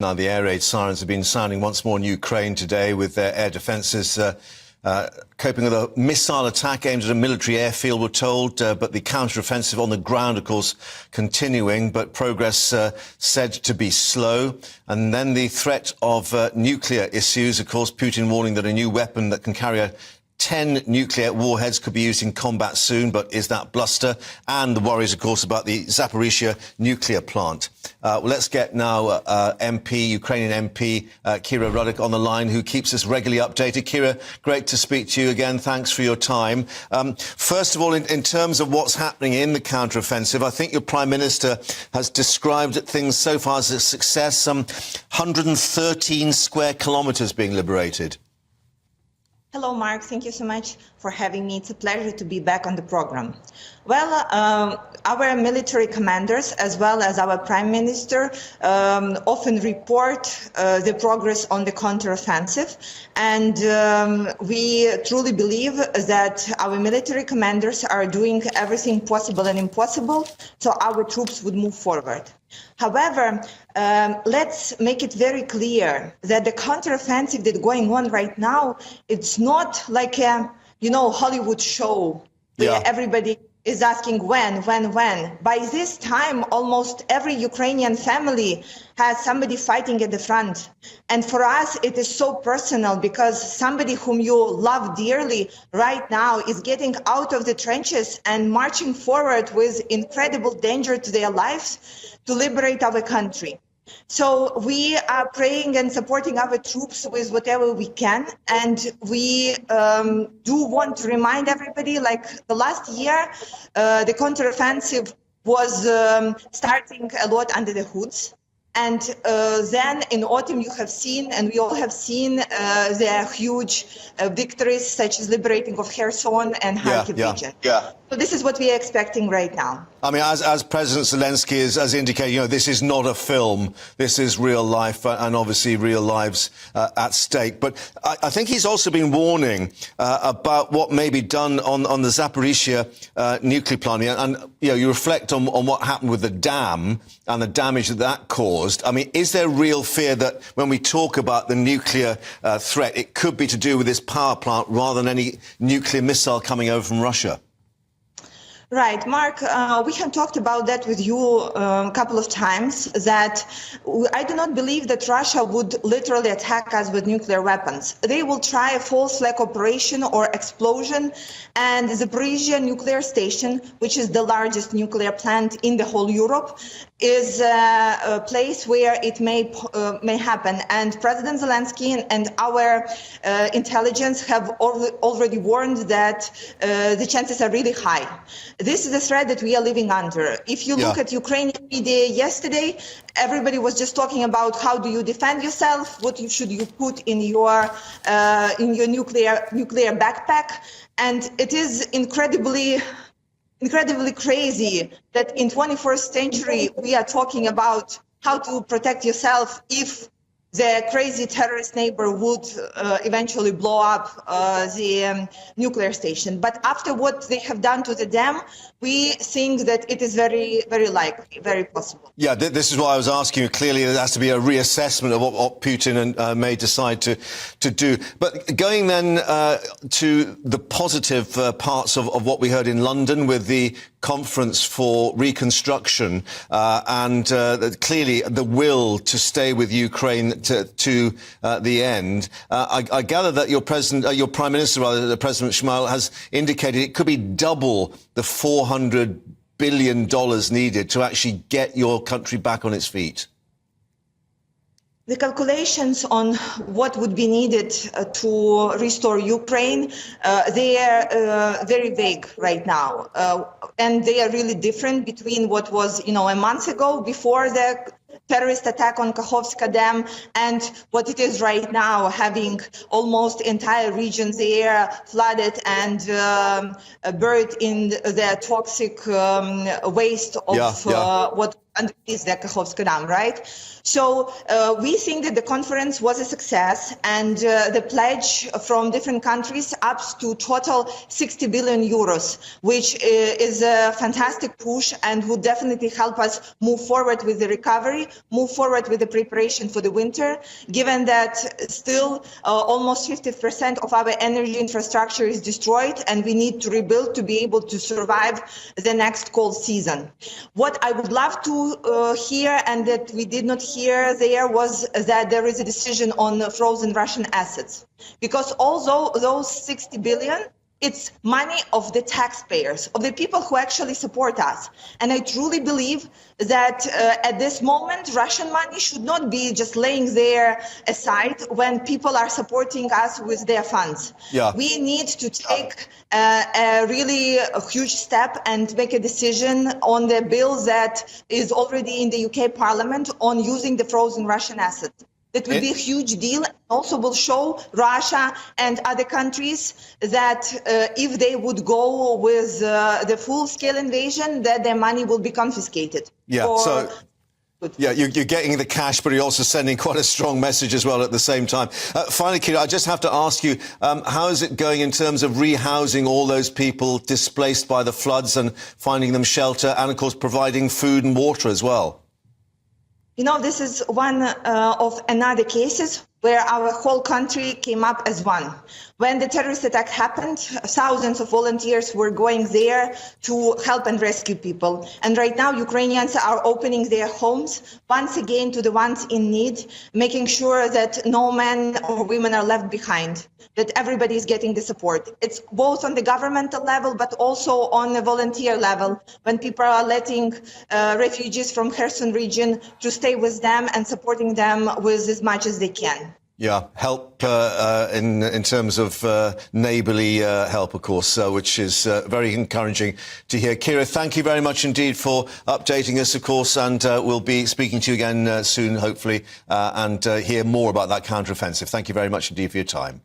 Now, the air raid sirens have been sounding once more in Ukraine today, with their air defences coping with a missile attack aimed at a military airfield, we're told, but the counter-offensive on the ground, of course, continuing, but progress said to be slow. And then the threat of nuclear issues, of course, Putin warning that a new weapon that can carry 10 nuclear warheads could be used in combat soon, but is that bluster? And the worries, of course, about the Zaporizhzhia nuclear plant. Well, let's get now Ukrainian MP Kira Rudik on the line, who keeps us regularly updated. Kira, great to speak to you again. Thanks for your time. First of all, in terms of what's happening in the counteroffensive, I think your Prime Minister has described things so far as a success, some 113 square kilometres being liberated. Hello, Mark. Thank you so much for having me. It's a pleasure to be back on the program. Well, our military commanders, as well as our Prime Minister, often report the progress on the counteroffensive. And we truly believe that our military commanders are doing everything possible and impossible so our troops would move forward. However, let's make it very clear that the counteroffensive that's going on right now, it's not like a, Hollywood show where everybody is asking when. By this time, almost every Ukrainian family has somebody fighting at the front. And for us, it is so personal because somebody whom you love dearly right now is getting out of the trenches and marching forward with incredible danger to their lives to liberate our country. So we are praying and supporting our troops with whatever we can. And we do want to remind everybody, like the last year, the counteroffensive was starting a lot under the hoods. And then in autumn, you have seen, and we all have seen, the huge victories, such as liberating of Kherson and Kharkiv region. So this is what we are expecting right now. I mean, as President Zelensky has indicated, this is not a film. This is real life and obviously real lives at stake. But I think he's also been warning about what may be done on the Zaporizhzhia nuclear plant. And you reflect on what happened with the dam and the damage that caused. I mean, is there real fear that when we talk about the nuclear threat, it could be to do with this power plant rather than any nuclear missile coming over from Russia? Right, Mark, we have talked about that with you a couple of times, that I do not believe that Russia would literally attack us with nuclear weapons. They will try a false flag operation or explosion, and the Zaporizhzhia nuclear station, which is the largest nuclear plant in the whole Europe, is a place where it may happen. And President Zelensky and our intelligence have already warned that the chances are really high. This is the threat that we are living under. If you look at Ukrainian media yesterday, everybody was just talking about how do you defend yourself, what should you put in your nuclear backpack, and it is incredibly crazy that in 21st century we are talking about how to protect yourself if the crazy terrorist neighbor would eventually blow up the nuclear station. But after what they have done to the dam, we think that it is very, very likely, very possible. Yeah, this is what I was asking you. Clearly, there has to be a reassessment of what Putin may decide to do. But going then to the positive parts of what we heard in London with the conference for Reconstruction and clearly the will to stay with Ukraine to the end. I gather that your Prime Minister, the President Shmuel, has indicated it could be double the $400 billion needed to actually get your country back on its feet. The calculations on what would be needed to restore Ukraine, they are very vague right now. And they are really different between what was, a month ago before the terrorist attack on Kakhovska Dam and what it is right now, having almost entire regions there flooded and buried in the toxic waste of what underneath the Kakhovska Dam, right? So we think that the conference was a success, and the pledge from different countries up to total 60 billion euros, which is a fantastic push and would definitely help us move forward with the recovery, move forward with the preparation for the winter, given that still almost 50% of our energy infrastructure is destroyed and we need to rebuild to be able to survive the next cold season. What I would love to hear, and that we did not hear there, was that there is a decision on frozen Russian assets. Because although those 60 billion, it's money of the taxpayers, of the people who actually support us. And I truly believe that at this moment, Russian money should not be just laying there aside when people are supporting us with their funds. Yeah. We need to take a really huge step and make a decision on the bill that is already in the UK Parliament on using the frozen Russian assets. That would be a huge deal, and also will show Russia and other countries that if they would go with the full-scale invasion, that their money will be confiscated. Yeah, yeah, you're getting the cash, but you're also sending quite a strong message as well at the same time. Finally, Kira, I just have to ask you, how is it going in terms of rehousing all those people displaced by the floods and finding them shelter and, of course, providing food and water as well? You know, this is one of another cases where our whole country came up as one. When the terrorist attack happened, thousands of volunteers were going there to help and rescue people. And right now, Ukrainians are opening their homes once again to the ones in need, making sure that no men or women are left behind, that everybody is getting the support. It's both on the governmental level, but also on the volunteer level, when people are letting refugees from Kherson region to stay with them and supporting them with as much as they can. Yeah, help in terms of neighbourly help, of course, which is very encouraging to hear. Kira, thank you very much indeed for updating us, of course, and we'll be speaking to you again soon, hopefully, and hear more about that counter-offensive. Thank you very much indeed for your time.